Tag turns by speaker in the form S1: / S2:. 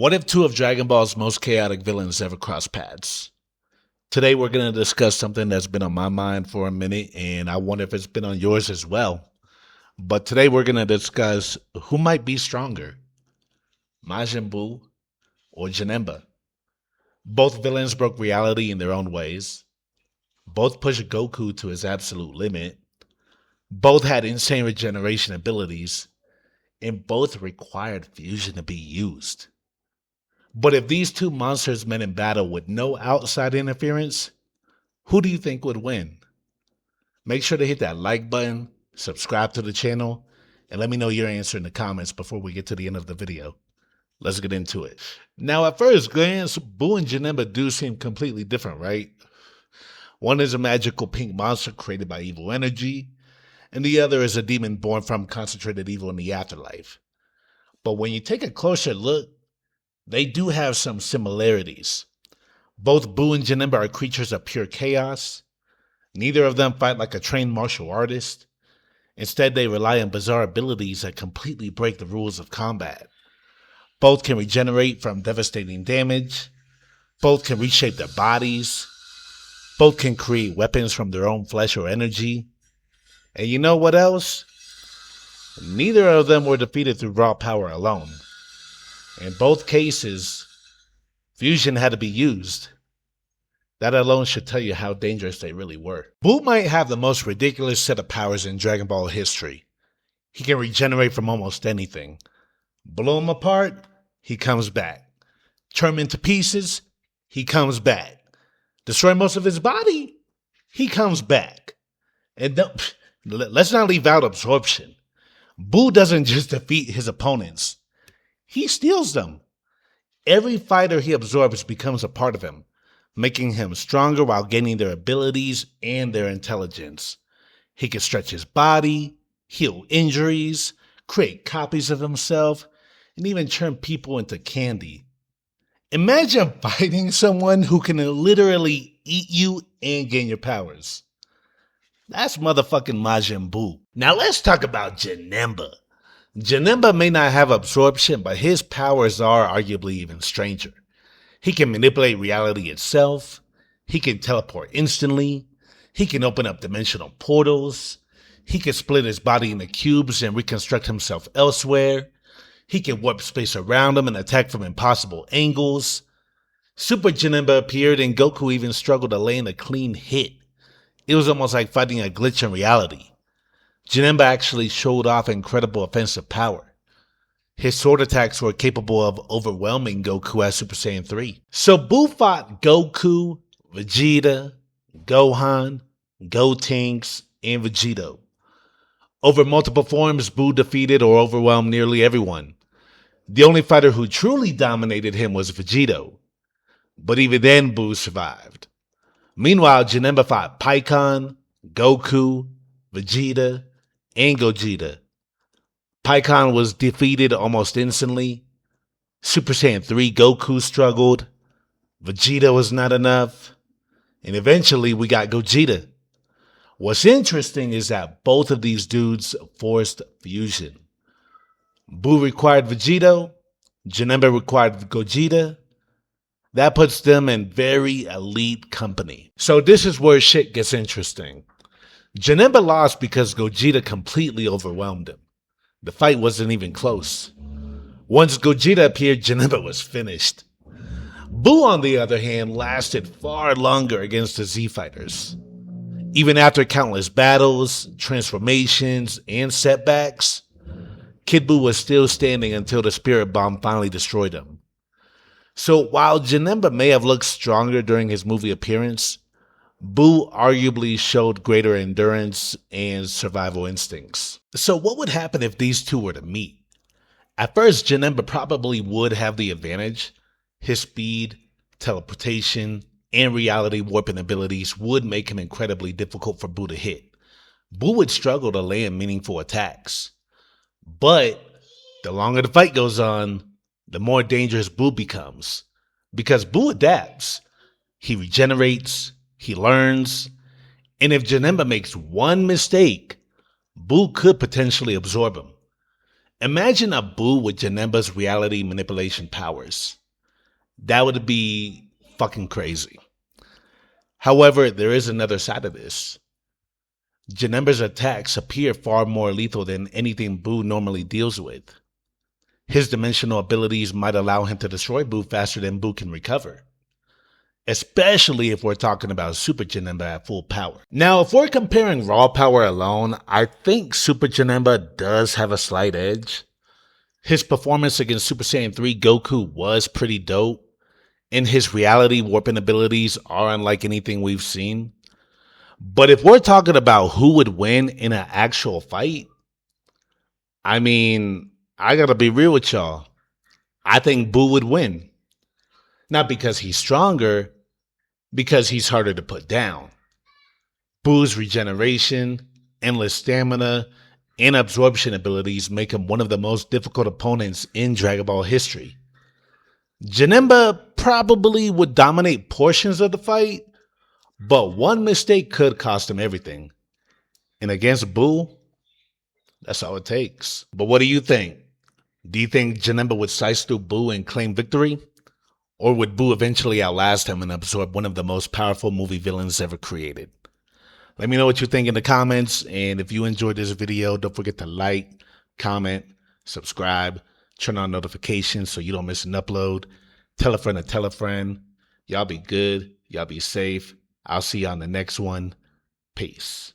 S1: What if two of Dragon Ball's most chaotic villains ever crossed paths? Today we're going to discuss something that's been on my mind for a minute, and I wonder if it's been on yours as well. But today we're going to discuss who might be stronger, Majin Buu or Janemba. Both villains broke reality in their own ways. Both pushed Goku to his absolute limit. Both had insane regeneration abilities. And both required fusion to be used. But if these two monsters met in battle with no outside interference, who do you think would win? Make sure to hit that like button, subscribe to the channel, and let me know your answer in the comments before we get to the end of the video. Let's get into it. Now, at first glance, Buu and Janemba do seem completely different, right? One is a magical pink monster created by evil energy, and the other is a demon born from concentrated evil in the afterlife. But when you take a closer look, they do have some similarities. Both Buu and Janemba are creatures of pure chaos. Neither of them fight like a trained martial artist. Instead, they rely on bizarre abilities that completely break the rules of combat. Both can regenerate from devastating damage. Both can reshape their bodies. Both can create weapons from their own flesh or energy. And you know what else? Neither of them were defeated through raw power alone. In both cases, fusion had to be used. That alone should tell you how dangerous they really were. Buu might have the most ridiculous set of powers in Dragon Ball history. He can regenerate from almost anything. Blow him apart, he comes back. Turn him into pieces, he comes back. Destroy most of his body, he comes back. And let's not leave out absorption. Buu doesn't just defeat his opponents. He steals them. Every fighter he absorbs becomes a part of him, making him stronger while gaining their abilities and their intelligence. He can stretch his body, heal injuries, create copies of himself, and even turn people into candy. Imagine fighting someone who can literally eat you and gain your powers. That's motherfucking Majin Buu. Now let's talk about Janemba. Janemba may not have absorption, but his powers are arguably even stranger. He can manipulate reality itself. He can teleport instantly. He can open up dimensional portals. He can split his body into cubes and reconstruct himself elsewhere. He can warp space around him and attack from impossible angles. Super Janemba appeared and Goku even struggled to land a clean hit. It was almost like fighting a glitch in reality. Janemba actually showed off incredible offensive power. His sword attacks were capable of overwhelming Goku as Super Saiyan 3. So Buu fought Goku, Vegeta, Gohan, Gotenks, and Vegito. Over multiple forms, Buu defeated or overwhelmed nearly everyone. The only fighter who truly dominated him was Vegito. But even then, Buu survived. Meanwhile, Janemba fought Pikkon, Goku, Vegeta, and Gogeta. Pikkon was defeated almost instantly. Super Saiyan 3 Goku struggled. Vegeta was not enough. And eventually we got Gogeta. What's interesting is that both of these dudes forced fusion. Buu required Vegito. Janemba required Gogeta. That puts them in very elite company. So this is where shit gets interesting. Janemba lost because Gogeta completely overwhelmed him. The fight wasn't even close. Once Gogeta appeared, Janemba was finished. Buu, on the other hand, lasted far longer against the Z fighters. Even after countless battles, transformations, and setbacks, Kid Buu was still standing until the Spirit Bomb finally destroyed him. So while Janemba may have looked stronger during his movie appearance, Buu arguably showed greater endurance and survival instincts. So what would happen if these two were to meet? At first, Janemba probably would have the advantage. His speed, teleportation, and reality warping abilities would make him incredibly difficult for Buu to hit. Buu would struggle to land meaningful attacks. But the longer the fight goes on, the more dangerous Buu becomes. Because Buu adapts. He regenerates. He learns, and if Janemba makes one mistake, Buu could potentially absorb him. Imagine a Buu with Janemba's reality manipulation powers. That would be fucking crazy. However, there is another side of this. Janemba's attacks appear far more lethal than anything Buu normally deals with. His dimensional abilities might allow him to destroy Buu faster than Buu can recover. Especially if we're talking about Super Janemba at full power. Now, if we're comparing raw power alone, I think Super Janemba does have a slight edge. His performance against Super Saiyan 3 Goku was pretty dope, and his reality warping abilities are unlike anything we've seen. But if we're talking about who would win in an actual fight, I mean, I gotta be real with y'all. I think Buu would win. Not because he's stronger, because he's harder to put down. Buu's regeneration, endless stamina, and absorption abilities make him one of the most difficult opponents in Dragon Ball history. Janemba probably would dominate portions of the fight, but one mistake could cost him everything. And against Buu, that's all it takes. But what do you think? Do you think Janemba would slice through Buu and claim victory? Or would Buu eventually outlast him and absorb one of the most powerful movie villains ever created? Let me know what you think in the comments. And if you enjoyed this video, don't forget to like, comment, subscribe, turn on notifications so you don't miss an upload. Tell a friend to tell a friend. Y'all be good. Y'all be safe. I'll see you on the next one. Peace.